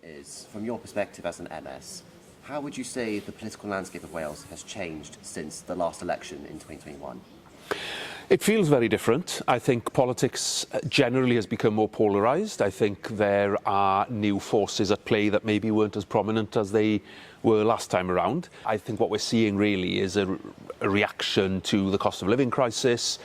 is, from your perspective as an MS, how would you say the political landscape of Wales has changed since the last election in 2021? It feels very different. I think politics generally has become more polarised. I think there are new forces at play that maybe weren't as prominent as they were last time around. I think what we're seeing really is a reaction to the cost of living crisis,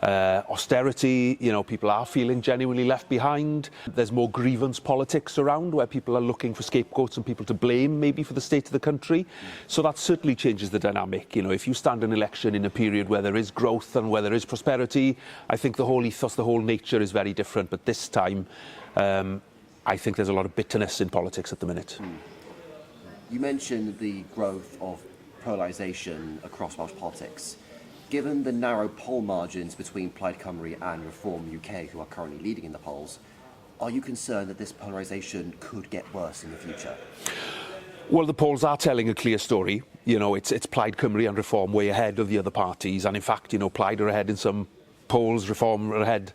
austerity. You know, people are feeling genuinely left behind. There's more grievance politics around where people are looking for scapegoats and people to blame maybe for the state of the country. So that certainly changes the dynamic. You know, if you stand an election in a period where there is growth and where there is prosperity, I think the whole ethos, the whole nature is very different. But this time, I think there's a lot of bitterness in politics at the minute. You mentioned the growth of polarisation across Welsh politics. Given the narrow poll margins between Plaid Cymru and Reform UK, who are currently leading in the polls, are you concerned that this polarisation could get worse in the future? Well, the polls are telling a clear story. You know, it's Plaid Cymru and Reform way ahead of the other parties, and in fact, you know, Plaid are ahead in some polls, Reform are ahead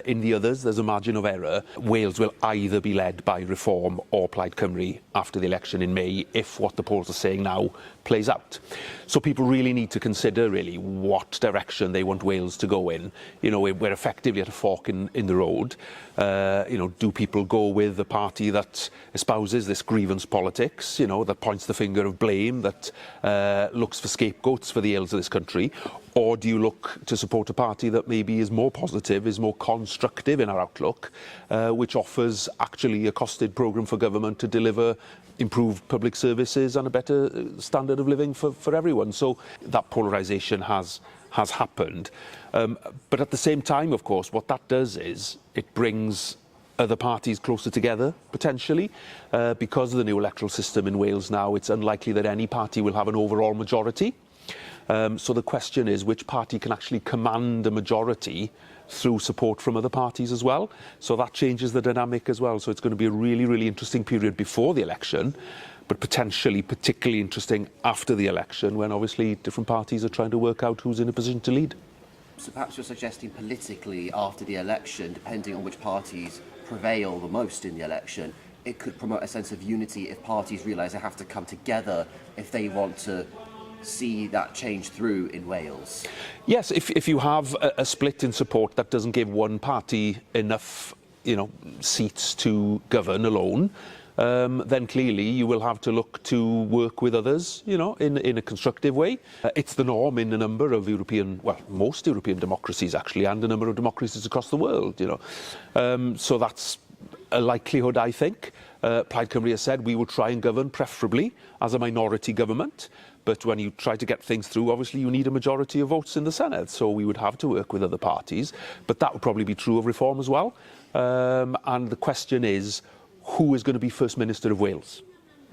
in the others. There's a margin of error. Wales will either be led by Reform or Plaid Cymru after the election in May if what the polls are saying now plays out. So people really need to consider really what direction they want Wales to go in. You know, we're effectively at a fork in the road. You know, do people go with the party that espouses this grievance politics, you know, that points the finger of blame, that looks for scapegoats for the ills of this country? Or do you look to support a party that maybe is more positive, is more constructive in our outlook, which offers actually a costed programme for government to deliver improved public services and a better standard of living for everyone? So that polarisation has happened. But at the same time, of course, what that does is it brings other parties closer together, potentially. Because of the new electoral system in Wales now, it's unlikely that any party will have an overall majority. So the question is which party can actually command a majority through support from other parties as well. So that changes the dynamic as well. So it's going to be a really, really interesting period before the election, but potentially particularly interesting after the election when obviously different parties are trying to work out who's in a position to lead. So perhaps you're suggesting politically after the election, depending on which parties prevail the most in the election, it could promote a sense of unity if parties realise they have to come together if they want to see that change through in Wales? Yes, if you have a split in support that doesn't give one party enough, you know, seats to govern alone, then clearly you will have to look to work with others, you know, in a constructive way. It's the norm in a number of European, well, most European democracies actually, and a number of democracies across the world, you know. So that's a likelihood, I think. Plaid Cymru has said we will try and govern preferably as a minority government. But when you try to get things through, obviously you need a majority of votes in the Senedd. So we would have to work with other parties. But that would probably be true of Reform as well. And the question is, who is going to be First Minister of Wales?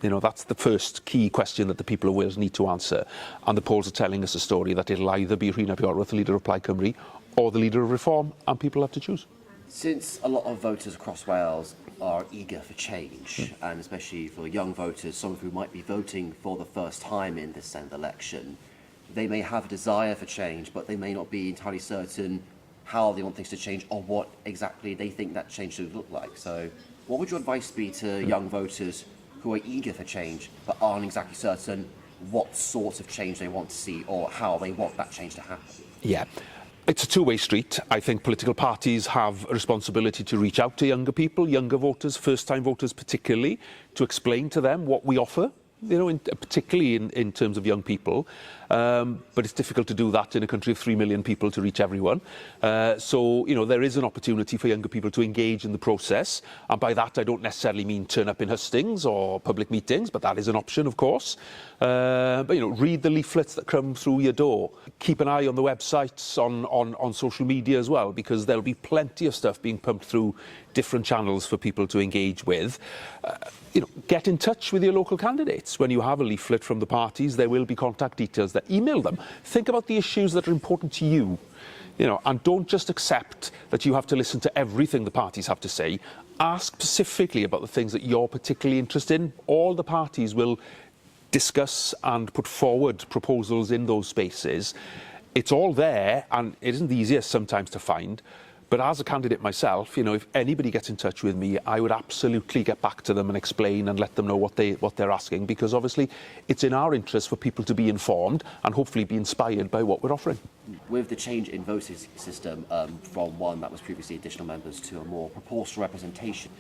You know, that's the first key question that the people of Wales need to answer. And the polls are telling us a story that it'll either be Rhun ap Iorwerth, the leader of Plaid Cymru, or the leader of Reform, and people have to choose. Since a lot of voters across Wales are eager for change, and especially for young voters, some of who might be voting for the first time in this Senedd election, they may have a desire for change, but they may not be entirely certain how they want things to change or what exactly they think that change should look like. So what would your advice be to young voters who are eager for change but aren't exactly certain what sort of change they want to see or how they want that change to happen? Yeah. It's a two-way street. I think political parties have a responsibility to reach out to younger people, younger voters, first-time voters particularly, to explain to them what we offer, you know, particularly in terms of young people. But it's difficult to do that in a country of 3 million people to reach everyone. So, you know, there is an opportunity for younger people to engage in the process. And by that, I don't necessarily mean turn up in hustings or public meetings, but that is an option, of course. But, you know, read the leaflets that come through your door. Keep an eye on the websites, on social media as well, because there'll be plenty of stuff being pumped through different channels for people to engage with. You know, get in touch with your local candidates. When you have a leaflet from the parties, there will be contact details there. Email them. Think about the issues that are important to you. You know, and don't just accept that you have to listen to everything the parties have to say. Ask specifically about the things that you're particularly interested in. All the parties will discuss and put forward proposals in those spaces. It's all there, and it isn't the easiest sometimes to find. But as a candidate myself, you know, if anybody gets in touch with me, I would absolutely get back to them and explain and let them know what they're asking, because obviously it's in our interest for people to be informed and hopefully be inspired by what we're offering. With the change in voting system from one that was previously additional members to a more proportional representation,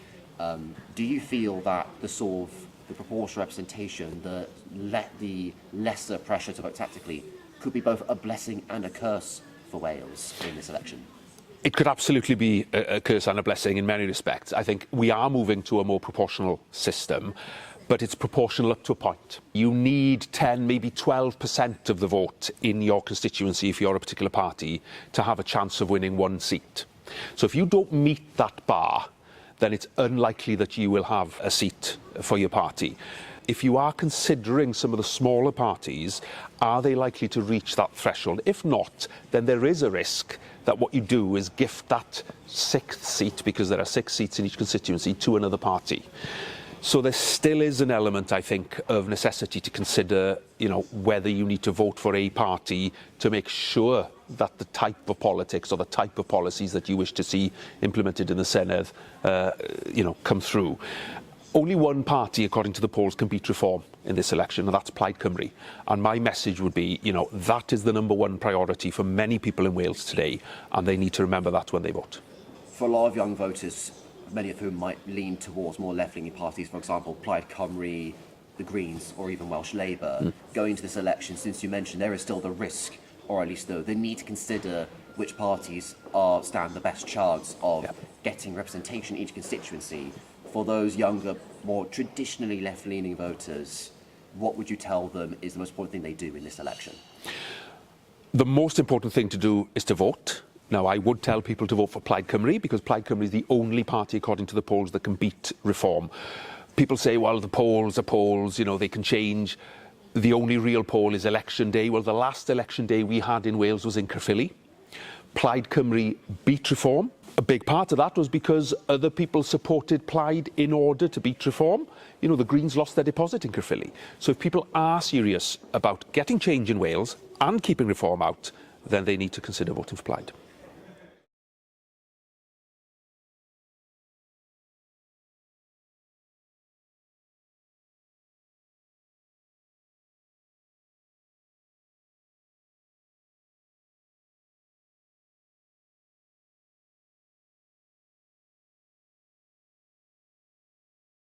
do you feel that the proportional representation, the lesser pressure to vote tactically, could be both a blessing and a curse for Wales in this election? It could absolutely be a curse and a blessing in many respects. I think we are moving to a more proportional system, but it's proportional up to a point. You need 10, maybe 12% of the vote in your constituency, if you're a particular party, to have a chance of winning one seat. So if you don't meet that bar, then it's unlikely that you will have a seat for your party. If you are considering some of the smaller parties, are they likely to reach that threshold? If not, then there is a risk that what you do is gift that 6th seat, because there are 6 seats in each constituency, to another party. So there still is an element, I think, of necessity to consider, you know, whether you need to vote for a party to make sure that the type of politics or the type of policies that you wish to see implemented in the Senedd, you know, come through. Only one party, according to the polls, can beat reform in this election, and that's Plaid Cymru. And my message would be, you know, that is the #1 priority for many people in Wales today, and they need to remember that when they vote. For a lot of young voters, many of whom might lean towards more left-leaning parties, for example, Plaid Cymru, the Greens, or even Welsh Labour, going into this election, since you mentioned there is still the risk, or at least the need to consider which parties stand the best chance of getting representation in each constituency. For those younger, more traditionally left-leaning voters, what would you tell them is the most important thing they do in this election? The most important thing to do is to vote. Now, I would tell people to vote for Plaid Cymru, because Plaid Cymru is the only party, according to the polls, that can beat reform. People say, well, the polls are polls, you know, they can change. The only real poll is election day. Well, the last election day we had in Wales was in Caerphilly. Plaid Cymru beat reform. A big part of that was because other people supported Plaid in order to beat reform. You know, the Greens lost their deposit in Caerphilly. So if people are serious about getting change in Wales and keeping reform out, then they need to consider voting for Plaid.